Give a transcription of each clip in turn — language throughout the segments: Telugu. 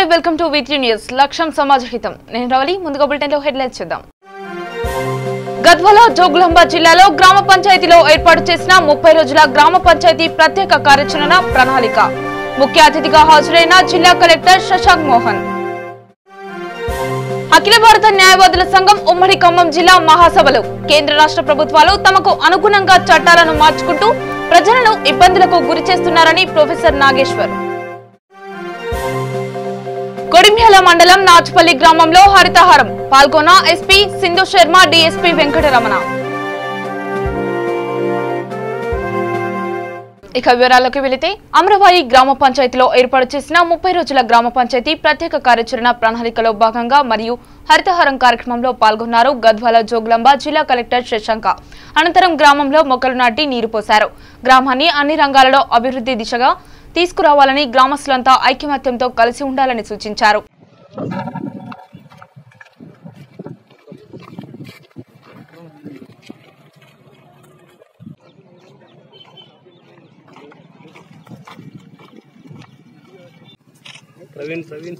నమస్తే వెల్కమ్ టు వీక్లీ న్యూస్ లక్ష్యం సమాజ హితం నేను రవలి ముందుగా బులెటిన్ లో హెడ్లైన్స్ చూద్దాం గద్వాల జోగులాంబ జిల్లాలో గ్రామ పంచాయతీలో ఏర్పాటు చేసిన 30 రోజుల గ్రామ పంచాయతీ ప్రత్యేక కార్యాచరణ ప్రణాళిక ముఖ్య అతిథిగా హాజరైన జిల్లా కలెక్టర్ శశాంక్ మోహన్ అఖిల భారత న్యాయవాదుల సంఘం ఉమ్మడి ఖమ్మం జిల్లా మహాసభలు కేంద్ర రాష్ట్ర ప్రభుత్వాలు తమకు అనుగుణంగా చట్టాలను మార్చుకుంటూ ప్రజలను ఇబ్బందులకు గురి చేస్తున్నారని ప్రొఫెసర్ నాగేశ్వర్ కొడిమ్యాల మండలం నాచుపల్లి గ్రామంలో హరితహారం పాల్గొన్న ఎస్పీ సింధు శర్మ డీఎస్పీ వెంకటరమణ ఇక వివరాల్లోకి వెళితే అమరవాయి గ్రామ పంచాయతీలో ఏర్పాటు చేసిన 30 రోజుల గ్రామ పంచాయతీ ప్రత్యేక కార్యాచరణ ప్రణాళికలో భాగంగా మరియు హరితహారం కార్యక్రమంలో పాల్గొన్నారు గద్వాల జోగులాంబ జిల్లా కలెక్టర్ శశాంక అనంతరం గ్రామంలో మొక్కలు నాటి నీరు పోశారు గ్రామాన్ని అన్ని రంగాలలో అభివృద్ధి దిశగా తీసుకురావాలని గ్రామస్తులంతా ఐకమత్యంతో కలిసి ఉండాలని సూచించారు ప్రవీణ్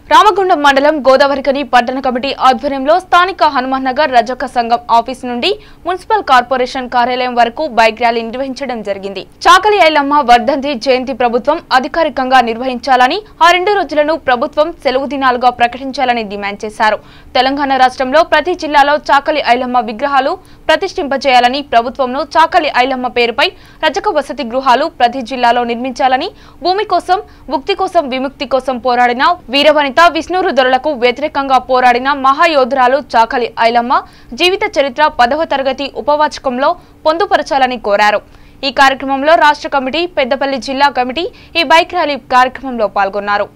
రామగుండం మండలం గోదావరికని పట్టణ కమిటీ ఆధ్వర్యంలో స్థానిక హనుమాన్ నగర్ రజక సంఘం ఆఫీస్ నుండి మున్సిపల్ కార్పొరేషన్ కార్యాలయం వరకు బైక్ ర్యాలీ నిర్వహించడం జరిగింది చాకలి ఐలమ్మ వర్ధంతి జయంతి ప్రభుత్వం అధికారికంగా నిర్వహించాలని ఆ 2 రోజులను ప్రభుత్వం సెలవు దినాలుగా ప్రకటించాలని డిమాండ్ చేశారు తెలంగాణ రాష్ట్రంలో ప్రతి జిల్లాలో చాకలి ఐలమ్మ విగ్రహాలు ప్రతిష్ఠింపజేయాలని ప్రభుత్వంను చాకలి ఐలమ్మ పేరుపై రజక వసతి గృహాలు ప్రతి జిల్లాలో నిర్మించాలని భూమి కోసం ముక్తి కోసం విముక్తి కోసం పోరాడిన వీరవనిత విష్ణూరు దొరలకు వ్యతిరేకంగా పోరాడిన మహాయోధురాలు చాకలి ఐలమ్మ జీవిత చరిత్ర 10వ తరగతి ఉపవాచకంలో పొందుపరచాలని కోరారు ఈ కార్యక్రమంలో రాష్ట్ర కమిటీ పెద్దపల్లి జిల్లా కమిటీ ఈ బైక్ ర్యాలీ కార్యక్రమంలో పాల్గొన్నారు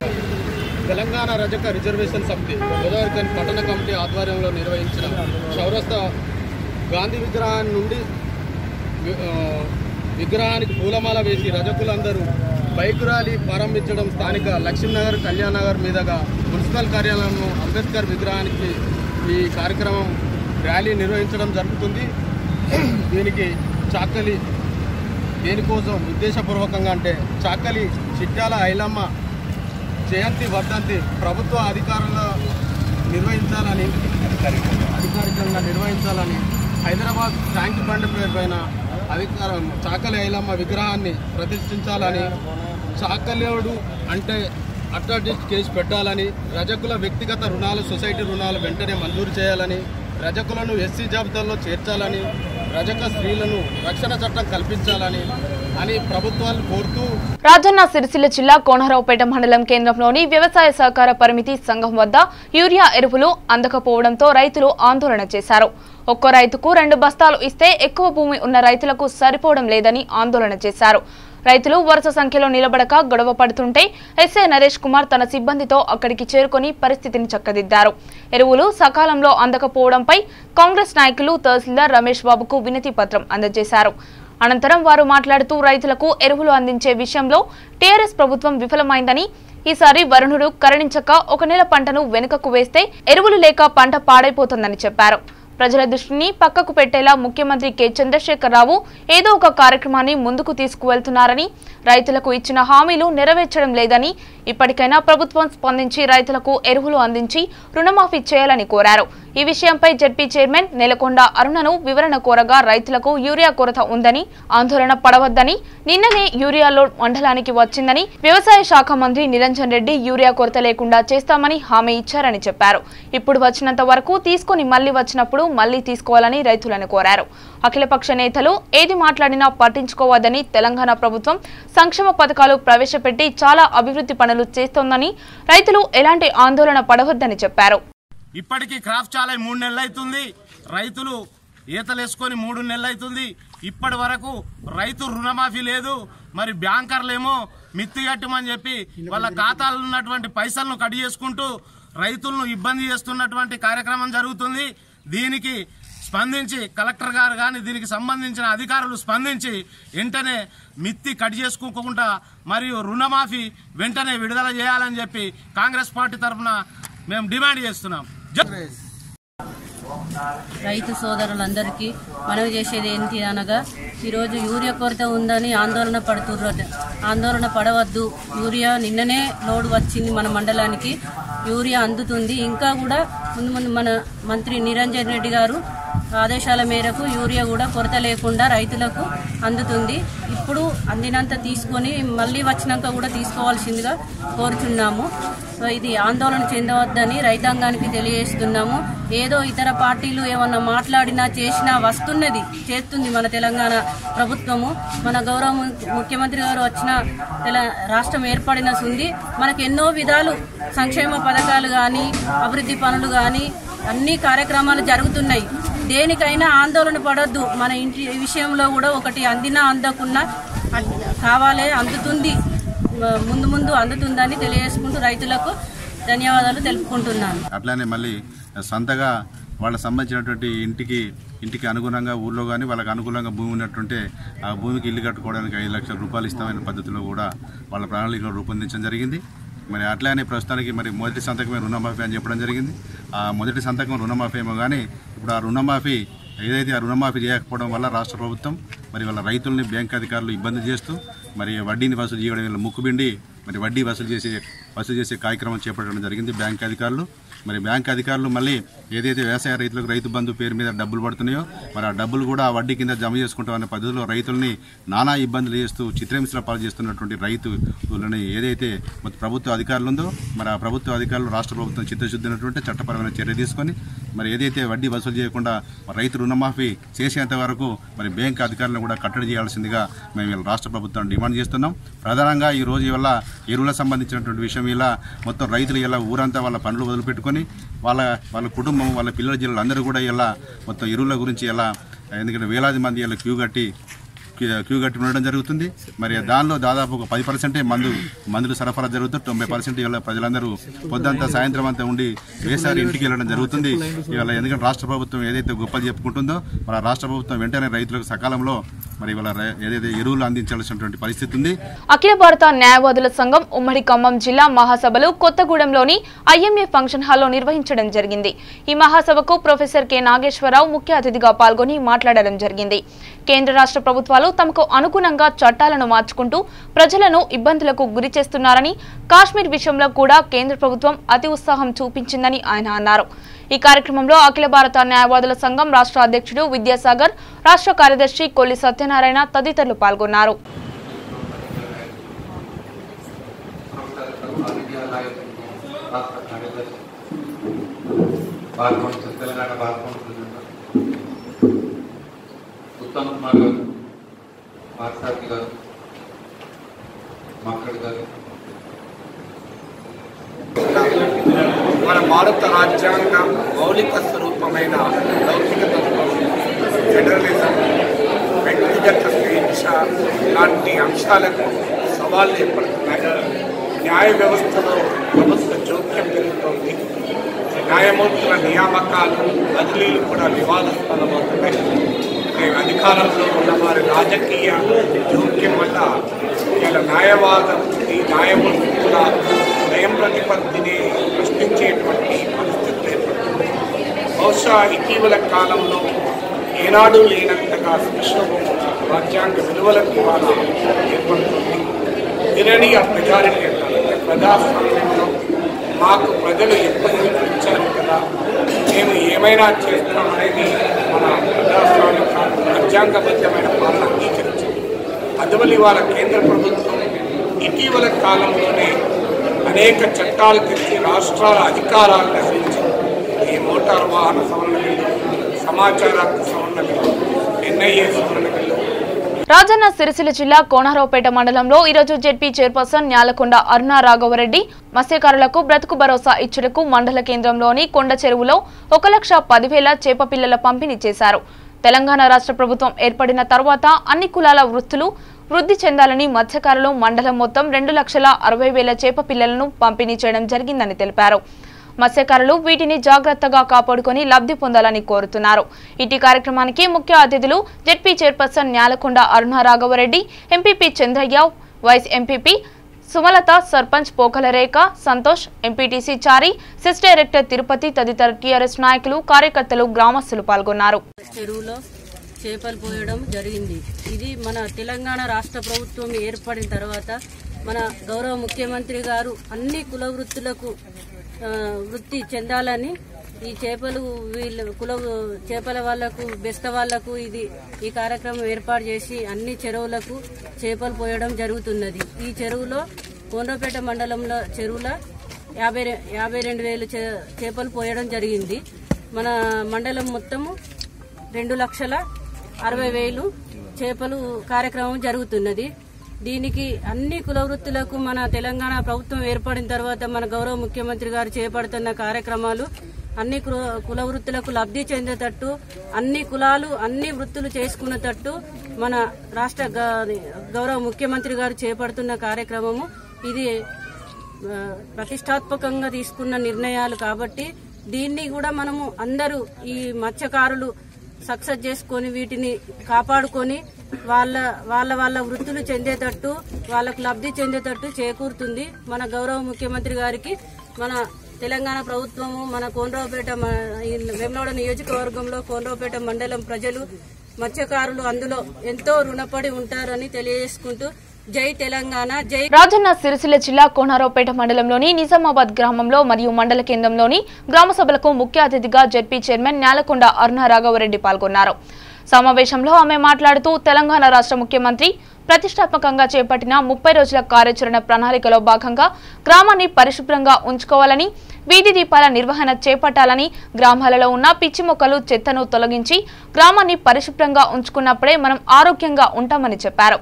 తెలంగాణ రజక రిజర్వేషన్ సమితి గోదావరికని పట్టణ కమిటీ ఆధ్వర్యంలో నిర్వహించిన చౌరస్తా గాంధీ విగ్రహాన్ని నుండి విగ్రహానికి పూలమాల వేసి రజకులందరూ బైక్ ర్యాలీ ప్రారంభించడం స్థానిక లక్ష్మీనగర్ కళ్యాణ్ నగర్ మీదుగా మున్సిపల్ కార్యాలయంలో అంబేద్కర్ విగ్రహానికి ఈ కార్యక్రమం ర్యాలీ నిర్వహించడం జరుగుతుంది దీనికి చాకలి దేనికోసం ఉద్దేశపూర్వకంగా అంటే చాకలి చిట్యాల ఐలమ్మ జయంతి వర్ధంతి ప్రభుత్వ అధికారికంగా నిర్వహించాలని హైదరాబాద్ ట్యాంక్ బండ్ పేరు పైన చాకలి ఐలమ్మ విగ్రహాన్ని ప్రతిష్ఠించాలని చాకలేవుడు అంటే అట్రాసిటీ కేసు పెట్టాలని రజకుల వ్యక్తిగత రుణాలు సొసైటీ రుణాలు వెంటనే మంజూరు చేయాలని రజకులను ఎస్సీ జాబితాలో చేర్చాలని రజక స్త్రీలను రక్షణ చట్టం కల్పించాలని అని ప్రభుత్వాలు కోరుతూ రాజన్న సిరిసిల్ల జిల్లా కోనరావుపేట మండలం కేంద్రంలోని వ్యవసాయ సహకార పరిమితి సంఘం వద్ద యూరియా ఎరువులు అందకపోవడంతో రైతులు ఆందోళన చేశారు ఒక్కో రైతుకు 2 బస్తాలు ఇస్తే ఎక్కువ భూమి ఉన్న రైతులకు సరిపోవడం లేదని ఆందోళన చేశారు రైతులు వరుస సంఖ్యలో నిలబడక గొడవ పడుతుంటే ఎస్ఐ నరేష్ కుమార్ తన సిబ్బందితో అక్కడికి చేరుకొని పరిస్థితిని చక్కదిద్దారు ఎరువులు సకాలంలో అందకపోవడంపై కాంగ్రెస్ నాయకులు తహసీల్దార్ రమేష్ బాబుకు వినతి పత్రం అందజేశారు అనంతరం వారు మాట్లాడుతూ రైతులకు ఎరువులు అందించే విషయంలో టీఆర్ఎస్ ప్రభుత్వం విఫలమైందని ఈసారి వరుణుడు కరుణించక 1 నెల పంటను వెనుకకు వేస్తే ఎరువులు లేక పంట పాడైపోతుందని చెప్పారు ప్రజల దృష్టిని పక్కకు పెట్టేలా ముఖ్యమంత్రి కె చంద్రశేఖరరావు ఏదో ఒక కార్యక్రమాన్ని ముందుకు తీసుకువెళ్తున్నారని రైతులకు ఇచ్చిన హామీలు నెరవేర్చడం లేదని ఇప్పటికైనా ప్రభుత్వం స్పందించి రైతులకు ఎరువులు అందించి రుణమాఫీ చేయాలని కోరారు ఈ విషయంపై జెడ్పీ చైర్మన్ నెలకొండ అరుణను వివరణ కోరగా రైతులకు యూరియా కొరత ఉందని, ఆందోళన పడవద్దని, నిన్ననే యూరియా లోడ్ మండలానికి వచ్చిందని, వ్యవసాయ శాఖ మంత్రి నిరంజన్ రెడ్డి యూరియా కొరత లేకుండా చేస్తామని హామీ ఇచ్చారని చెప్పారు. ఇప్పుడు వచ్చినంత వరకు తీసుకుని మళ్లీ వచ్చినప్పుడు మళ్లీ తీసుకోవాలని రైతులను కోరారు. అఖిలపక్ష నేతలు ఏది మాట్లాడినా పట్టించుకోవద్దని, తెలంగాణ ప్రభుత్వం సంక్షేమ పథకాలు ప్రవేశపెట్టి చాలా అభివృద్ధి పనులు చేస్తోందని, రైతులు ఎలాంటి ఆందోళన పడవద్దని చెప్పారు. ఇప్పటికీ క్రాప్ చాలా 3 నెలలు అవుతుంది. రైతులు ఈతలేసుకొని 3 నెలలు అవుతుంది. ఇప్పటి వరకు రైతు రుణమాఫీ లేదు. మరి బ్యాంకర్లేమో మిత్తి కట్టమని చెప్పి వాళ్ళ ఖాతాలో ఉన్నటువంటి పైసలను కట్ చేసుకుంటూ రైతులను ఇబ్బంది చేస్తున్నటువంటి కార్యక్రమం జరుగుతుంది. దీనికి స్పందించి కలెక్టర్ గారు కానీ దీనికి సంబంధించిన అధికారులు స్పందించి వెంటనే మిత్తి కట్ చేసుకోకుండా మరియు రుణమాఫీ వెంటనే విడుదల చేయాలని చెప్పి కాంగ్రెస్ పార్టీ తరఫున మేము డిమాండ్ చేస్తున్నాం. రైతు సోదరులందరికీ మనవి చేసేది ఏంటి అనగా, ఈరోజు యూరియా కొరత ఉందని ఆందోళన పడుతున్నారు. ఆందోళన పడవద్దు. యూరియా నిన్ననే లోడ్ వచ్చింది మన మండలానికి. యూరియా అందుతుంది. ఇంకా కూడా ముందు మన మంత్రి నిరంజన్ రెడ్డి గారు ఆదేశాల మేరకు యూరియా కూడా కొరత లేకుండా రైతులకు అందుతుంది. ఇప్పుడు అందినంత తీసుకొని మళ్ళీ వచ్చినాక కూడా తీసుకోవాల్సిందిగా కోరుచున్నాము. సో ఇది ఆందోళన చెందవద్దని రైతాంగానికి తెలియజేస్తున్నాము. ఏదో ఇతర పార్టీలు ఏమన్నా మాట్లాడినా చేసినా చేస్తుంది మన తెలంగాణ ప్రభుత్వము. మన గౌరవ ముఖ్యమంత్రి గారు వచ్చిన రాష్ట్రం ఏర్పడిన సుంది మనకు ఎన్నో విధాలు సంక్షేమ పథకాలు కానీ అభివృద్ధి పనులు కానీ అన్ని కార్యక్రమాలు జరుగుతున్నాయి. దేనికైనా ఆందోళన పడొద్దు. మన ఇంటి విషయంలో కూడా ఒకటి అందినా అందకున్నా కావాలే, అందుతుంది, ముందు అందుతుందని తెలియజేసుకుంటూ రైతులకు ధన్యవాదాలు తెలుపుకుంటున్నాను. అట్లానే మళ్ళీ సొంతగా వాళ్ళకి సంబంధించినటువంటి ఇంటికి అనుగుణంగా ఊళ్ళో కానీ వాళ్ళకి అనుకూలంగా భూమి ఉన్నట్టుంటే ఆ భూమికి ఇల్లు కట్టుకోవడానికి 5 లక్షల రూపాయలు ఇస్తామనే పద్ధతిలో కూడా వాళ్ళ ప్రణాళికలు రూపొందించడం జరిగింది. మరి అట్లానే ప్రస్తుతానికి మరి మొదటి సంతకమే రుణమాఫీ అని చెప్పడం జరిగింది. ఆ మొదటి సంతకం రుణమాఫీ ఏమో కానీ ఇప్పుడు ఆ రుణమాఫీ ఏదైతే ఆ రుణమాఫీ చేయకపోవడం వల్ల రాష్ట్ర ప్రభుత్వం మరి వాళ్ళ రైతుల్ని బ్యాంక్ అధికారులు ఇబ్బంది చేస్తూ మరి వడ్డీని వసూలు చేయడం వల్ల ముక్కుబిండి మరి వడ్డీ వసూలు చేసే కార్యక్రమం చేపట్టడం జరిగింది బ్యాంక్ అధికారులు. మరి బ్యాంక్ అధికారులు మళ్ళీ ఏదైతే వ్యవసాయ రైతులకు రైతు బంధు పేరు మీద డబ్బులు పడుతున్నాయో మరి ఆ డబ్బులు కూడా ఆ వడ్డీ కింద జమ చేసుకుంటామనే పద్ధతిలో రైతుల్ని నానా ఇబ్బందులు చేస్తూ చిత్రహింసల పాలు చేస్తున్నటువంటి రైతులని ఏదైతే ప్రభుత్వ అధికారులు ఉందో మరి ఆ ప్రభుత్వ అధికారులు రాష్ట్ర ప్రభుత్వం చిత్తశుద్ధినటువంటి చట్టపరమైన చర్య తీసుకొని మరి ఏదైతే వడ్డీ వసూలు చేయకుండా రైతు రుణమాఫీ చేసేంత వరకు మరి బ్యాంక్ అధికారులను కూడా కట్టడి చేయాల్సిందిగా మేము రాష్ట్ర ప్రభుత్వాన్ని డిమాండ్ చేస్తున్నాం. ప్రధానంగా ఈ రోజు వల్ల ఎరువులకు సంబంధించినటువంటి విషయం ఇలా మొత్తం రైతులు ఇలా ఊరంతా వాళ్ళ పనులు వదిలిపెట్టుకొని వాళ్ళ కుటుంబం వాళ్ళ పిల్లల జిల్లాలు అందరూ కూడా ఇలా మొత్తం ఎరువుల గురించి ఇలా ఎందుకంటే వేలాది మంది ఇలా క్యూ కట్టి ఉండడం జరుగుతుంది. మరి దానిలో దాదాపు ఒక 10% మందులు సరఫరా జరుగుతుంది. 90% ఇవాళ ప్రజలందరూ పొద్దంతా సాయంత్రం అంతా ఉండి వేసారి ఇంటికి వెళ్ళడం జరుగుతుంది. ఇవాళ ఎందుకంటే రాష్ట్ర ప్రభుత్వం ఏదైతే గొప్పలు చెప్పుకుంటుందో మరి రాష్ట్ర ప్రభుత్వం వెంటనే రైతులకు సకాలంలో మరి ఇవాళ ఏదైతే ఎరువులు అందించాల్సినటువంటి పరిస్థితి ఉంది. అఖిల భారత న్యాయవాదుల సంఘం ఉమ్మడి ఖమ్మం జిల్లా మహాసభలు కొత్తగూడెంలోని ఐఎంఏ ఫంక్షన్ హాల్లో నిర్వహించడం జరిగింది. ఈ మహాసభకు ప్రొఫెసర్ కె నాగేశ్వరరావు ముఖ్య అతిథిగా పాల్గొని మాట్లాడడం జరిగింది. కేంద్ర రాష్ట్ర ప్రభుత్వాలు తమకు అనుగుణంగా చట్టాలను మార్చుకుంటూ ప్రజలను ఇబ్బందులకు గురి చేస్తున్నారని, కాశ్మీర్ విషయంలో కూడా కేంద్ర ప్రభుత్వం అతి ఉత్సాహం చూపించిందని ఆయన అన్నారు. ఈ కార్యక్రమంలో అఖిల భారత న్యాయవాదుల సంఘం రాష్ట్ర అధ్యక్షుడు విద్యాసాగర్, రాష్ట్ర కార్యదర్శి కొల్లి సత్యనారాయణ తదితరులు పాల్గొన్నారు. ఉత్తమ్ కుమార్ గారు, పార్థసారథి గారు, మాక్కడ్ గారు, మన భారత రాజ్యాంగ మౌలిక స్వరూపమైన లౌకిక తత్వం, ఫెడరలిజం, వ్యక్తిగత స్వేచ్ఛ లాంటి అంశాలకు సవాళ్లు ఏర్పడుతున్నాయి. న్యాయ వ్యవస్థలో ప్రభుత్వ జోక్యం పెరుగుతోంది. న్యాయమూర్తుల నియామకాలు, బదిలీలు కూడా వివాదాస్పదమవుతున్నాయి. అధికారంలో ఉన్న వారి రాజకీయ జోక్యం వల్ల ఇలా న్యాయవాదం, ఈ న్యాయమూర్తుల స్వయం ప్రతిపత్తిని ప్రశ్నించేటువంటి పరిస్థితులు ఏర్పడుతుంది. బహుశా ఇటీవల కాలంలో ఏనాడు లేనంతగా రాజ్యాంగ విలువలకు ఇవాళ ఏర్పడుతుంది. తిరని మెజారిటీ అంటారు. ప్రజాస్వామ్యంలో మాకు ప్రజలు ఎప్పటికీ ఇచ్చారు కదా, మేము ఏమైనా చేస్తామనేది మన రాష్ట్రాల యొక్క రాజ్యాంగబద్ధమైన పాలన అంగీకరించింది. అందువల్ల ఇవాళ కేంద్ర ప్రభుత్వం ఇటీవల కాలంలోనే అనేక చట్టాలు తెచ్చి రాష్ట్రాల అధికారాలను హరించింది. ఈ మోటారు వాహన సవరణ బిల్లు, సమాచార హక్కు సవరణ బిల్లు, ఎన్ఐఏ సవరణ బిల్లు. రాజన్న సిరిసిల్ల జిల్లా కోనరావుపేట మండలంలో ఈరోజు జెడ్పీ చైర్పర్సన్ న్యాలకొండ అరుణ రాఘవరెడ్డి మత్స్యకారులకు బ్రతుకు భరోసా ఇచ్చుటకు మండల కేంద్రంలోని కొండ చెరువులో 1,10,000 చేప పిల్లల పంపిణీ చేశారు. తెలంగాణ రాష్ట్ర ప్రభుత్వం ఏర్పడిన తర్వాత అన్ని కులాల వృత్తులు వృద్ధి చెందాలని మత్స్యకారులు మండలం మొత్తం 2,60,000 చేప పిల్లలను పంపిణీ చేయడం జరిగిందని తెలిపారు. మత్స్యకారులు వీటిని జాగ్రత్తగా కాపాడుకొని లబ్ధి పొందాలని కోరుతున్నారు. ఇటీ కార్యక్రమానికి ముఖ్య అతిథులు ZP chairperson Nyalakonda Aruna Raghavareddy, MPP Chandraiah, vice MPP Sumalatha, sarpanch Pokalarekha Santosh, MPTC Chari, cess director Tirupati తదితర టీఆర్ఎస్ నాయకులు, కార్యకర్తలు, గ్రామస్తులు పాల్గొన్నారు. చెరువులో చేపలు పోయడం జరిగింది. ఇది మన తెలంగాణ రాష్ట్ర ప్రభుత్వం ఏర్పడిన తర్వాత మన గౌరవ ముఖ్యమంత్రి గారు అన్ని కుల వృత్తులకు వృత్తి చెందాలని ఈ చేపలు చేపల వాళ్లకు బెస్త వాళ్లకు ఈ కార్యక్రమం ఏర్పాటు చేసి అన్ని చెరువులకు చేపలు పోయడం జరుగుతున్నది. ఈ చెరువులో కోనరావుపేట మండలంలో చెరువులో 52,000 చేపలు పోయడం జరిగింది. మన మండలం మొత్తము 2,60,000 చేపలు కార్యక్రమం జరుగుతున్నది. దీనికి అన్ని కుల వృత్తులకు మన తెలంగాణ ప్రభుత్వం ఏర్పడిన తర్వాత మన గౌరవ ముఖ్యమంత్రి గారు చేపడుతున్న కార్యక్రమాలు అన్ని కుల వృత్తులకు లబ్ధి చెందేటట్టు, అన్ని కులాలు అన్ని వృత్తులు చేసుకునేటట్టు మన రాష్ట్ర గౌరవ ముఖ్యమంత్రి గారు చేపడుతున్న కార్యక్రమము ఇది ప్రతిష్టాత్మకంగా తీసుకున్న నిర్ణయాలు కాబట్టి దీన్ని కూడా మనము అందరూ ఈ మత్స్యకారులు సక్సెస్ చేసుకొని వీటిని కాపాడుకొని వాళ్ళ వృత్తులు చెందేటట్టు వాళ్ళకు లబ్ధి చెందేటట్టు చేకూరుతుంది. మన గౌరవ ముఖ్యమంత్రి గారికి మన తెలంగాణ ప్రభుత్వము మన కోనరావుపేట వేములవాడ నియోజకవర్గంలో కోనరావుపేట మండలం ప్రజలు మత్స్యకారులు అందులో ఎంతో రుణపడి ఉంటారని తెలియజేసుకుంటూ జై తెలంగాణ జై. రాజన్న సిరిసిల్ల జిల్లా కోనరావుపేట మండలంలోని నిజామాబాద్ గ్రామంలో మరియు మండల కేంద్రంలోని గ్రామ సభలకు ముఖ్య అతిథిగా జెడ్పీ చైర్మన్ న్యాలకొండ అరుణ రాఘవరెడ్డి పాల్గొన్నారు. సమావేశంలో ఆమె మాట్లాడుతూ తెలంగాణ రాష్ట్ర ముఖ్యమంత్రి ప్రతిష్టాత్మకంగా చేపట్టిన 30 రోజుల కార్యాచరణ ప్రణాళికలో భాగంగా గ్రామాన్ని పరిశుభ్రంగా ఉంచుకోవాలని, వీధి దీపాల నిర్వహణ చేపట్టాలని, గ్రామాలలో ఉన్న పిచ్చి మొక్కలు చెత్తను తొలగించి గ్రామాన్ని పరిశుభ్రంగా ఉంచుకున్నప్పుడే మనం ఆరోగ్యంగా ఉంటామని చెప్పారు.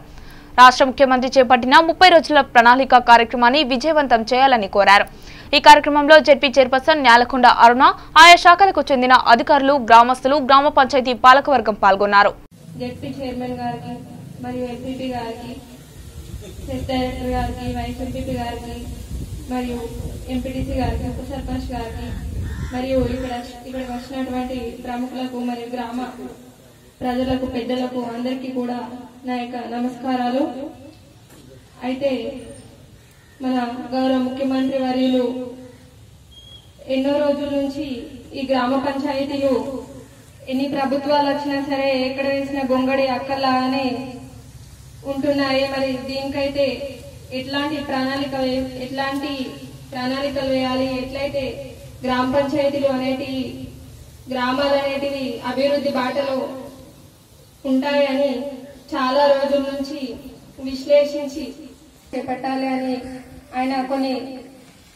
రాష్ట్ర ముఖ్యమంత్రి చేపట్టిన 30 రోజుల ప్రణాళిక కార్యక్రమాన్ని విజయవంతం చేయాలని కోరారు. ఈ కార్యక్రమంలో జెడ్పీ చైర్పర్సన్ న్యాలకొండ అరుణ, ఆయా శాఖలకు చెందిన అధికారులు, గ్రామస్తులు, గ్రామ పంచాయతీ పాలకవర్గం పాల్గొన్నారు. జెడ్పీ చైర్మన్ గారికి మరియు ఎంపీపీ గారికి, సెస్ డైరెక్టర్ గారికి, వైస్ ఎంపీపీ గారికి మరియు ఎంపీటీసీ గారికి, ఉప సర్పంచ్ గారికి మరియు ఇక్కడ వచ్చినటువంటి ప్రముఖులకు మరియు గ్రామ ప్రజలకు, పెద్దలకు అందరికీ కూడా నా యొక్క నమస్కారాలు. అయితే మన గౌరవ ముఖ్యమంత్రి వర్యులు ఎన్నో రోజుల నుంచి ఈ గ్రామ పంచాయతీలు ఎన్ని ప్రభుత్వాలు వచ్చినా సరే ఎక్కడ వేసిన గొంగడి అక్కలాగానే ఉంటున్నాయి. మరి దీనికైతే ఎట్లాంటి ప్రణాళికలు వేయాలి, ఎట్లయితే గ్రామ పంచాయతీలు అనేటివి, గ్రామాలు అనేటివి అభివృద్ధి బాటలో ఉంటాయని చాలా రోజుల నుంచి విశ్లేషించి చేపట్టాలి అని ఆయన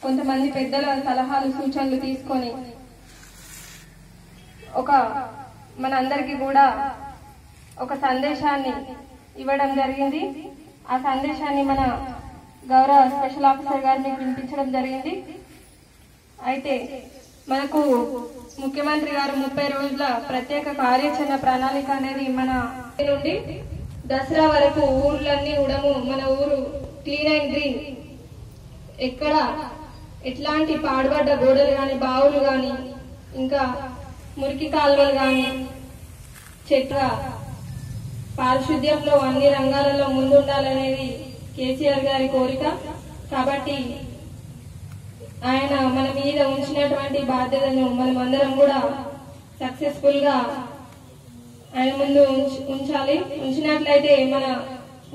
కొంతమంది పెద్దల సలహాలు, సూచనలు తీసుకొని మనందరికీ కూడా ఒక సందేశాన్ని ఇవ్వడం జరిగింది. ఆ సందేశాన్ని మన గౌరవ స్పెషల్ ఆఫీసర్ గారిని వినిపించడం జరిగింది. అయితే మనకు ముఖ్యమంత్రి గారు 30 రోజుల ప్రత్యేక కార్యాచరణ ప్రణాళిక అనేది మన నుండి దసరా వరకు ఊర్లన్నీ ఉడము, మన ఊరు క్లీన్ అండ్ గ్రీన్, ఎక్కడ ఎట్లాంటి పాడుబడ్డ గోడలు గాని, బావులు గాని, ఇంకా మురికి కాలువలు గాని, చెట్ల పారిశుద్ధ్యంలో అన్ని రంగాలలో ముందుండాలనేది కేసీఆర్ గారి కోరిక. కాబట్టి ఆయన మన మీద ఉంచినటువంటి బాధ్యతను మనం అందరం కూడా సక్సెస్ఫుల్ గా ఆయన ముందు ఉంచాలి. ఉంచినట్లయితే మన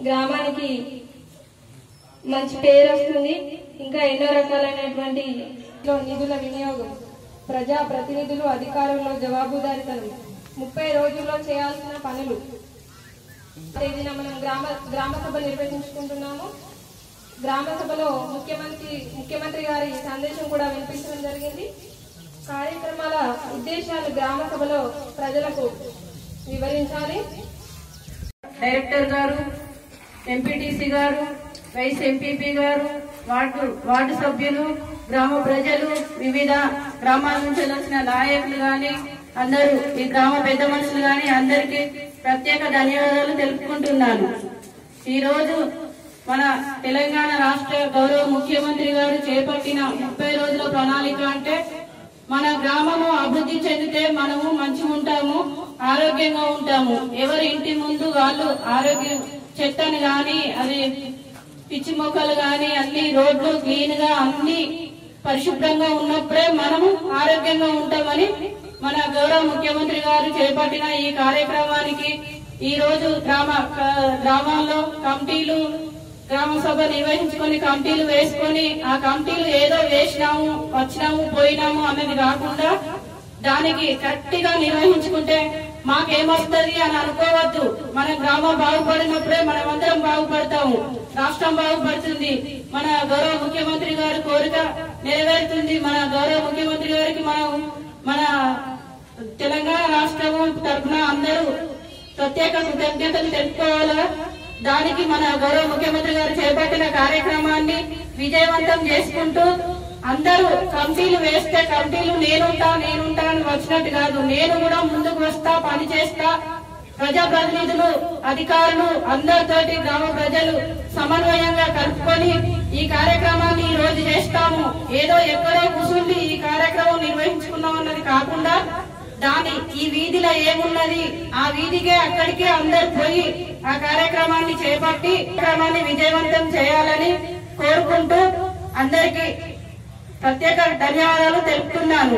గ్రామానికి మంచి పేరు వస్తుంది. ఇంకా ఎన్నో రకాలైనటువంటి నిధుల వినియోగం ప్రజా ప్రతినిధులు అధికారుల్లో జవాబుదారీతనం 30 రోజుల్లో చేయాల్సిన పనులు తేదీన మనం గ్రామ సభ నిర్వహించుకుంటున్నాము. గ్రామ సభలో ముఖ్యమంత్రి గారి సందేశం కూడా వినిపించడం జరిగింది. కార్యక్రమాల ఉద్దేశాలు గ్రామ సభలో ప్రజలకు వివరించాలి. డైరెక్టర్ గారు, ఎంపీటీసీ గారు, వైస్ ఎంపీపీ గారు, వార్డు సభ్యులు, గ్రామ ప్రజలు, వివిధ గ్రామాల నుంచి వచ్చిన నాయకులు గాని అందరూ, ఈ గ్రామ పెద్ద మనుషులు గాని అందరికీ ప్రత్యేక ధన్యవాదాలు తెలుపుకుంటున్నాను. ఈరోజు మన తెలంగాణ రాష్ట్ర గౌరవ ముఖ్యమంత్రి గారు చేపట్టిన 30 రోజుల ప్రణాళిక అంటే మన గ్రామము అభివృద్ధి చెందితే మనము మంచిగా ఉంటాము, ఆరోగ్యంగా ఉంటాము. ఎవరి ఇంటి ముందు వాళ్ళు ఆరోగ్యం చెత్తని గాని అది పిచ్చి మొక్కలు గాని అన్ని రోడ్లు క్లీన్ గా అన్ని పరిశుభ్రంగా ఉన్నప్పుడే మనము ఆరోగ్యంగా ఉంటామని మన గౌరవ ముఖ్యమంత్రి గారు చేపట్టిన ఈ కార్యక్రమానికి ఈ రోజు గ్రామాల్లో కమిటీలు గ్రామ సభ నిర్వహించుకొని కమిటీలు వేసుకొని ఆ కమిటీలు ఏదో వేసినాము వచ్చినాము పోయినాము అన్నది కాకుండా దానికి కరెక్ట్ గా నిర్వహించుకుంటే మాకేమొస్తుంది అని అనుకోవద్దు. మన గ్రామం బాగుపడినప్పుడే మనమందరం బాగుపడతాము, రాష్ట్రం బాగుపడుతుంది, మన గౌరవ ముఖ్యమంత్రి గారి కోరిక నెరవేరుతుంది. మన గౌరవ ముఖ్యమంత్రి గారికి మన తెలంగాణ రాష్ట్రము తరఫున అందరూ ప్రత్యేక కృతజ్ఞతలు తెలుపుకోవాలా. దానికి మన గౌరవ ముఖ్యమంత్రి గారు చేపట్టిన కార్యక్రమాన్ని విజయవంతం చేసుకుంటూ అందరూ కమిటీలు వేస్తే కమిటీలు నేనుంటా అని వచ్చినట్టు కాదు, నేను కూడా ముందుకు వస్తా, పని చేస్తా. ప్రజాప్రతినిధులు, అధికారులు అందరితోటి గ్రామ ప్రజలు సమన్వయంగా కలుపుకొని ఈ కార్యక్రమాన్ని ఈ రోజు చేస్తాము. ఏదో ఎక్కడో కూర్చుండి ఈ కార్యక్రమం నిర్వహించుకున్నాం అన్నది కాకుండా ఈ వీధిలో ఏమున్నది ఆ వీధికే అక్కడికే అందరు పోయి ఆ కార్యక్రమాన్ని చేపట్టి కార్యక్రమాన్ని విజయవంతం చేయాలని కోరుకుంటూ అందరికీ ప్రత్యేక ధన్యవాదాలు తెలుపుతున్నాను.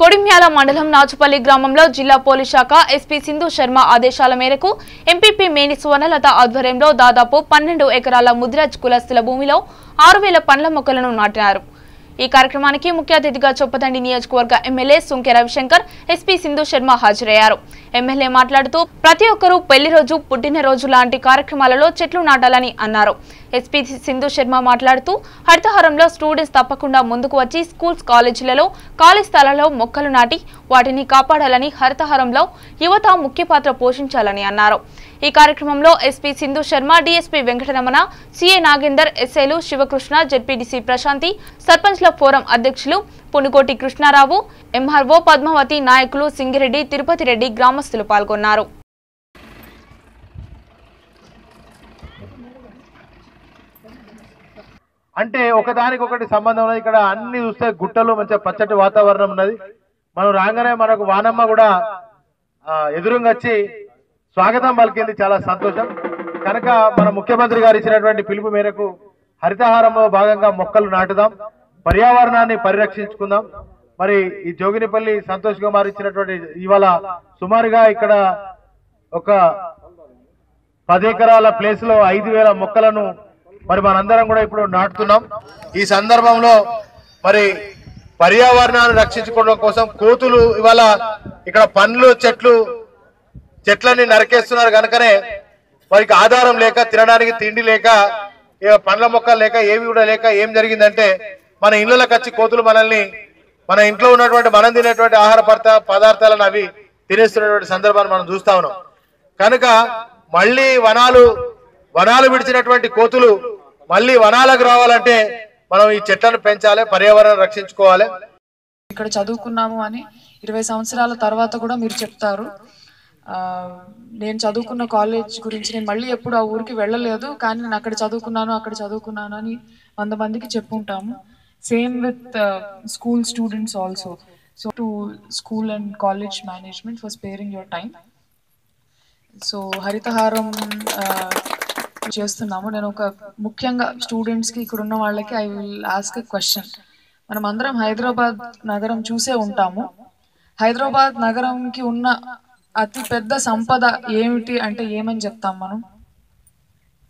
కొడిమ్యాల మండలం నాచుపల్లి గ్రామంలో జిల్లా పోలీస్ శాఖ ఎస్పీ సింధు శర్మ ఆదేశాల మేరకు ఎంపీపీ మేని సువర్ణలత ఆధ్వర్యంలో దాదాపు 12 ఎకరాల ముదిరాజ్ కులస్తుల భూమిలో 6000 పండ్ల మొక్కలను నాటినారు. ఈ కార్యక్రమానికి ముఖ్య అతిథిగా చొప్పదండి నియోజకవర్గ ఎమ్మెల్యే సుంకె రవిశంకర్, ఎస్పీ సింధు శర్మ హాజరయ్యారు. ఎమ్మెల్యే మాట్లాడుతూ ప్రతి ఒక్కరూ పెళ్లి రోజు, పుట్టినరోజు లాంటి కార్యక్రమాలలో చెట్లు నాటాలని అన్నారు. ఎస్పీ సింధు శర్మ మాట్లాడుతూ హరితహారంలో స్టూడెంట్స్ తప్పకుండా ముందుకు వచ్చి స్కూల్స్, కాలేజీలలో ఖాళీ స్థలాల్లో మొక్కలు నాటి వాటిని కాపాడాలని, హరితహారంలో యువత ముఖ్య పాత్ర పోషించాలని అన్నారు. ఈ కార్యక్రమంలో SP Sindhu Sharma, DSP Venkataramana, CA Nagender, ఎస్ఐలు శివకృష్ణ, జెడ్పీడీసీ ప్రశాంతి, సర్పంచ్ల ఫోరం అధ్యక్షులు పునుకోటి కృష్ణారావు, ఎంఆర్ఓ పద్మావతి, నాయకులు సింగిరెడ్డి, తిరుపతి రెడ్డి, గ్రామస్తులు పాల్గొన్నారు. అంటే ఒకదానికొకటి సంబంధం ఉన్నది. ఇక్కడ అన్ని చూస్తే గుట్టలు, మంచిగా పచ్చటి వాతావరణం ఉన్నది. మనం రాగానే మనకు వానమ్మ కూడా ఎదురుగా వచ్చి స్వాగతం పలికింది, చాలా సంతోషం. కనుక మన ముఖ్యమంత్రి గారు ఇచ్చినటువంటి పిలుపు మేరకు హరితహారంలో భాగంగా మొక్కలు నాటుదాం, పర్యావరణాన్ని పరిరక్షించుకుందాం. మరి ఈ జోగినిపల్లి సంతోష్ కుమార్ ఇచ్చినటువంటి ఇవాళ సుమారుగా ఇక్కడ ఒక 10 ఎకరాల ప్లేస్ లో 5000 మొక్కలను మరి మనందరం కూడా ఇప్పుడు నాటుతున్నాం. ఈ సందర్భంలో మరి పర్యావరణాన్ని రక్షించుకోవడం కోసం కోతులు ఇవాళ ఇక్కడ పండ్లు, చెట్లని నరికేస్తున్నారు. కనుకనే వారికి ఆధారం లేక, తినడానికి తిండి లేక, పండ్ల మొక్కలు లేక, ఏవి కూడా లేక ఏం జరిగిందంటే మన ఇళ్లలోకి వచ్చి కోతులు మనల్ని, మన ఇంట్లో ఉన్నటువంటి మనం తినేటువంటి ఆహార పదార్థాలను అవి తినేస్తున్నటువంటి సందర్భాన్ని మనం చూస్తా ఉన్నాం. కనుక మళ్ళీ వనాలు విడిచినటువంటి కోతులు మళ్ళీ వనాలకు రావాలంటే మనం ఈ చెట్లను పెంచాలి, పర్యావరణాన్ని రక్షించుకోవాలి. ఇక్కడ చదువుకున్నాము అని 20 సంవత్సరాల తర్వాత కూడా మీరు చెప్తారు. నేను చదువుకున్న కాలేజ్ గురించి నేను మళ్ళీ ఎప్పుడు ఆ ఊరికి వెళ్ళలేదు, కానీ నేను అక్కడ చదువుకున్నాను అని 100 మందికి చెప్పుంటాము. Same with school students also. So to school and college management for sparing your time. So Harithaharam చేస్తున్నాము. నేను ముఖ్యంగా స్టూడెంట్స్కి, ఇక్కడ ఉన్న వాళ్ళకి I will ask a question. మనం అందరం హైదరాబాద్ నగరం చూసే ఉంటాము. హైదరాబాద్ నగరంకి ఉన్న అతి పెద్ద సంపద ఏమిటి అంటే ఏమని చెప్తాం మనం?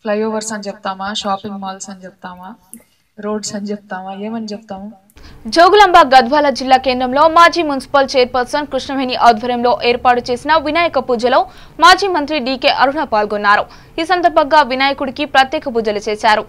ఫ్లైఓవర్స్ అని చెప్తామా, షాపింగ్ మాల్స్ అని చెప్తామా, రోడ్స్ అని చెప్తామా, ఏమని చెప్తాము? జోగులాంబ గద్వాల జిల్లా కేంద్రంలో మాజీ మున్సిపల్ చైర్పర్సన్ కృష్ణవేణి ఆధ్వర్యంలో ఏర్పాటు చేసిన వినాయక పూజలో మాజీ మంత్రి డీకే అరుణ పాల్గొన్నారు. ఈ సందర్భంగా వినాయకుడికి ప్రత్యేక పూజలు చేశారు.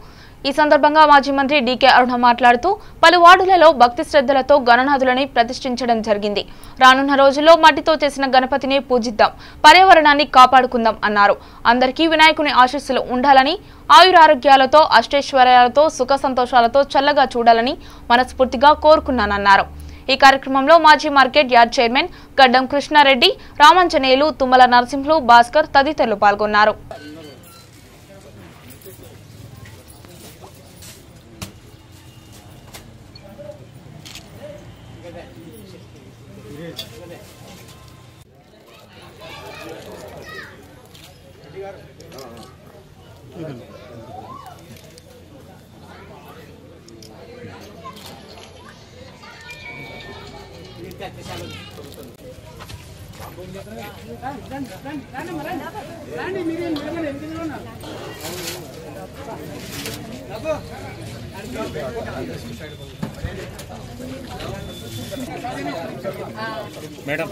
ఈ సందర్భంగా మాజీ మంత్రి డీకే అరుణ మాట్లాడుతూ పలు వార్డులలో భక్తి శ్రద్ధలతో గణనాథులని ప్రతిష్ఠించడం జరిగింది. రానున్న రోజుల్లో మట్టితో చేసిన గణపతిని పూజిద్దాం, పర్యావరణాన్ని కాపాడుకుందాం అన్నారు. అందరికీ వినాయకుని ఆశీస్సులు ఉండాలని, ఆయురారోగ్యాలతో అష్టైశ్వర్యాలతో సుఖ సంతోషాలతో చల్లగా చూడాలని మనస్ఫూర్తిగా కోరుకున్నానన్నారు. ఈ కార్యక్రమంలో మాజీ మార్కెట్ యార్డ్ చైర్మన్ గడ్డం కృష్ణారెడ్డి, రామాంజనేయులు, తుమ్మల నరసింహులు, భాస్కర్ తదితరులు పాల్గొన్నారు. మేడం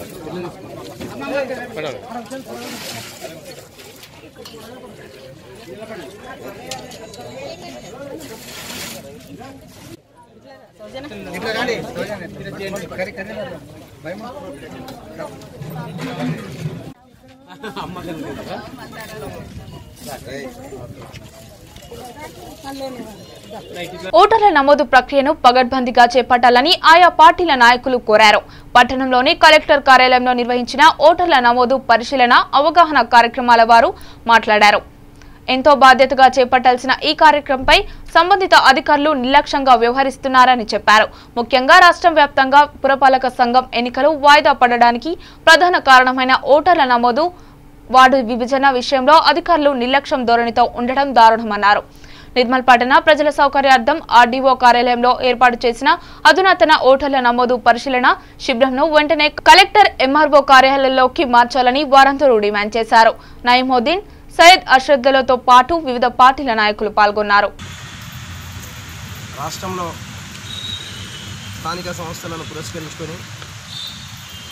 ఓటర్ల నమోదు ప్రక్రియను పగడ్బందీగా చేపట్టాలని ఆయా పార్టీల నాయకులు కోరారు. పట్టణంలోని కలెక్టర్ కార్యాలయంలో నిర్వహించిన ఓటర్ల నమోదు పరిశీలన అవగాహన కార్యక్రమాల వారు మాట్లాడారు. ఎంతో బాధ్యతగా చేపట్టాల్సిన ఈ కార్యక్రమంపై సంబంధిత అధికారులు నిర్లక్ష్యంగా వ్యవహరిస్తున్నారని చెప్పారు. ముఖ్యంగా రాష్ట్రం వ్యాప్తంగా పురపాలక సంఘం ఎన్నికలు వాయిదా పడడానికి ప్రధాన కారణమైన ఓటర్ల నమోదు వార్డు విభజన విషయంలో అధికారులు నిర్లక్ష్యం ధోరణితో ఉండడం దారుణమన్నారు. నిర్మల్ పట్టణ ప్రజల సౌకర్యార్థం ఆర్డీఓ కార్యాలయంలో ఏర్పాటు చేసిన అధునాతన ఓటర్ల నమోదు పరిశీలన శిబిరంను వెంటనే కలెక్టర్ ఎంఆర్ఓ కార్యాలయంలోకి మార్చాలని వారందరూ డిమాండ్ చేశారు. నయీముద్దీన్, సయ్యద్ అర్షద్లతో పాటు వివిధ పార్టీల నాయకులు పాల్గొన్నారు. రాష్ట్రంలో స్థానిక సంస్థలను పురస్కరించుకొని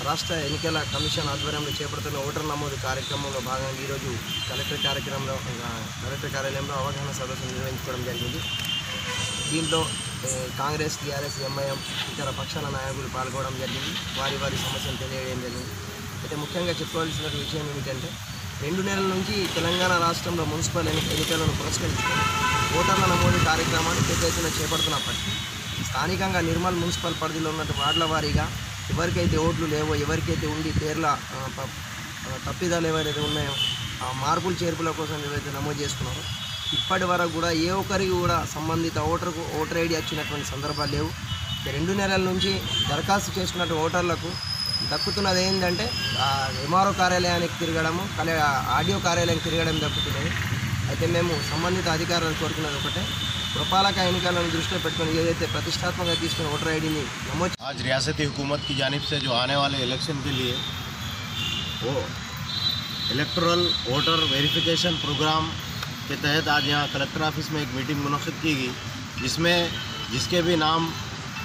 రాష్ట్ర ఎన్నికల కమిషన్ ఆధ్వర్యంలో చేపడుతున్న ఓటర్ నమోదు కార్యక్రమంలో భాగంగా ఈరోజు కలెక్టర్ కార్యాలయంలో అవగాహన సదస్సు నిర్వహించుకోవడం జరిగింది. దీంట్లో కాంగ్రెస్, టీఆర్ఎస్, ఎంఐఎం ఇతర పక్షాల నాయకులు పాల్గొనడం జరిగింది. వారి సమస్యలు తెలియజేయడం జరిగింది. అయితే ముఖ్యంగా చెప్పవలసిన విషయం ఏమిటంటే 2 నెలల నుంచి తెలంగాణ రాష్ట్రంలో మున్సిపల్ ఎన్నికలను పురస్కరించుకొని ఓటర్ల నమోదు కార్యక్రమాన్ని పెద్ద ఎత్తున చేపడుతున్నప్పటికీ స్థానికంగా నిర్మల్ మున్సిపల్ పరిధిలో ఉన్న వార్డుల వారీగా ఎవరికైతే ఓట్లు లేవో, ఎవరికైతే ఉండి పేర్ల తప్పిదాలు ఏవైతే ఉన్నాయో ఆ మార్పులు చేర్పుల కోసం ఏవైతే నమోదు చేసుకున్నారో ఇప్పటి వరకు కూడా ఏ ఒక్కరికి కూడా సంబంధిత ఓటర్ ఐడి వచ్చినటువంటి సందర్భాలు లేవు. 2 నెలల నుంచి దరఖాస్తు చేసుకున్నట్టు ఓటర్లకు దక్కుతున్నది ఏంటంటే ఎంఆర్ఓ కార్యాలయానికి తిరగడము, ఆర్డీఓ కార్యాలయానికి తిరగడం దక్కుతున్నది. అయితే మేము సంబంధిత అధికారులు కోరుకున్నది ఒకటే, पुरपालक एनिकाలను దృష్టిలో పెట్టుకొని ఏదైతే ప్రతిష్టాత్మకంగా తీసుకున్న ఓటర్ ఐడిని నమోదు आज रियासती हुकूमत की जानिब से जो आने वाले इलेक्शन के लिए वो इलेक्टोरल वोटर वेरिफिकेशन प्रोग्राम के तहत आज यहाँ कलेक्टर ऑफिस में एक मीटिंग मुनक़्क़िद की गई, जिसमें जिसके भी नाम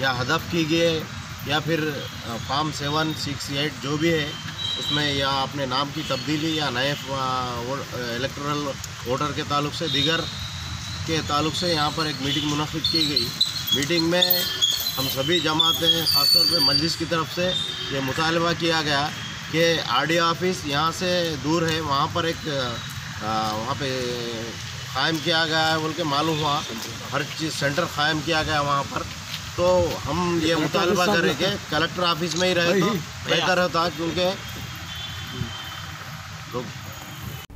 या हदफ की गई या फिर फॉर्म 768 जो भी है उसमें या अपने नाम की तब्दीली या नए इलेक्टोरल वोटर के ताल्लुक से दीगर के ताल्लुक से यहाँ पर एक मीटिंग मुनक़्क़िद की गई। मीटिंग में हम सभी जमातें ख़ासतौर पे मजलिस की तरफ से ये मुतालबा किया गया कि आरडीओ ऑफिस यहाँ से दूर है, वहाँ पर एक वहाँ पे कायम किया गया है बोल के मालूम हुआ, हर चीज़ सेंटर कायम किया गया वहाँ पर। तो हम ये मुतालबा करें कि कलेक्टर ऑफिस में ही रहे तो बेहतर होता, क्योंकि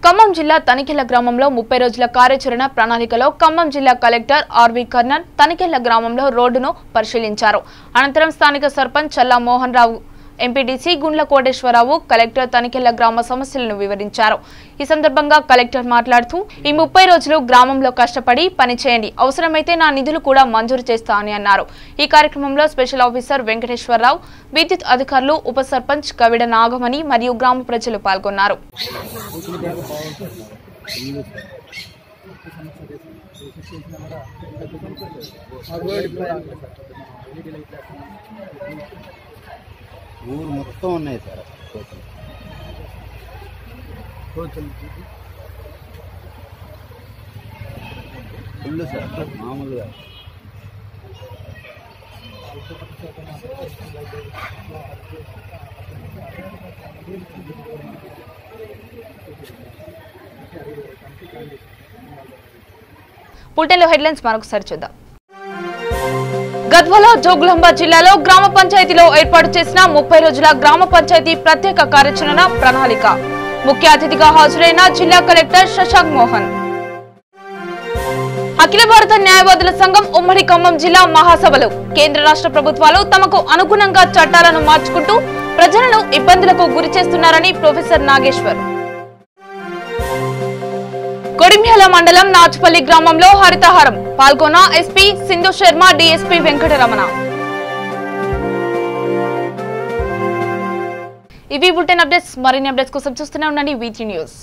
ఖమ్మం జిల్లా తనికెళ్ల గ్రామంలో 30 రోజుల కార్యాచరణ ప్రణాళికలో ఖమ్మం జిల్లా కలెక్టర్ ఆర్వి కర్నన్ తనికెళ్ల గ్రామంలో రోడ్డును పరిశీలించారు. అనంతరం స్థానిక సర్పంచ్ చల్లా మోహన్ రావు, ఎంపీటీసీ గుండ్ల కోటేశ్వరరావు కలెక్టర్ తనికెళ్ల గ్రామ సమస్యలను వివరించారు. ఈ సందర్భంగా కలెక్టర్ మాట్లాడుతూ ఈ 30 రోజులు గ్రామంలో కష్టపడి పనిచేయండి, అవసరమైతే నా నిధులు కూడా మంజూరు చేస్తా అని అన్నారు. ఈ కార్యక్రమంలో స్పెషల్ ఆఫీసర్ వెంకటేశ్వరరావు, విద్యుత్ అధికారులు, ఉప సర్పంచ్ కవిడ నాగమణి మరియు గ్రామ ప్రజలు పాల్గొన్నారు. ఊరు మొత్తం ఉన్నాయి సార్ ఫుల్ సార్ మామూలుగా. బులెటిన్లో హెడ్లైన్స్ మరొకసారి చూద్దాం. గద్వాల జోగులాంబ జిల్లాలో గ్రామ పంచాయతీలో ఏర్పాటు చేసిన 30 రోజుల గ్రామ పంచాయతీ ప్రత్యేక కార్యాచరణ ప్రణాళిక. ముఖ్య అతిథిగా హాజరైన జిల్లా కలెక్టర్ శశాంక్ మోహన్. అఖిల భారత న్యాయవాదుల సంఘం ఉమ్మడి ఖమ్మం జిల్లా మహాసభలు. కేంద్ర రాష్ట్ర ప్రభుత్వాలు తమకు అనుగుణంగా చట్టాలను మార్చుకుంటూ ప్రజలను ఇబ్బందులకు గురి చేస్తున్నారని ప్రొఫెసర్ నాగేశ్వర్. కొడిమ్యాల మండలం నాచుపల్లి గ్రామంలో హరితహారం. పాల్గొన్న ఎస్పీ సింధు శర్మ, డీఎస్పీ వెంకటరమణ. ఇవి బులెటిన్ అప్డేట్స్. మరిన్ని అప్డేట్స్ కోసం చూస్తూనే ఉండండి V3 న్యూస్.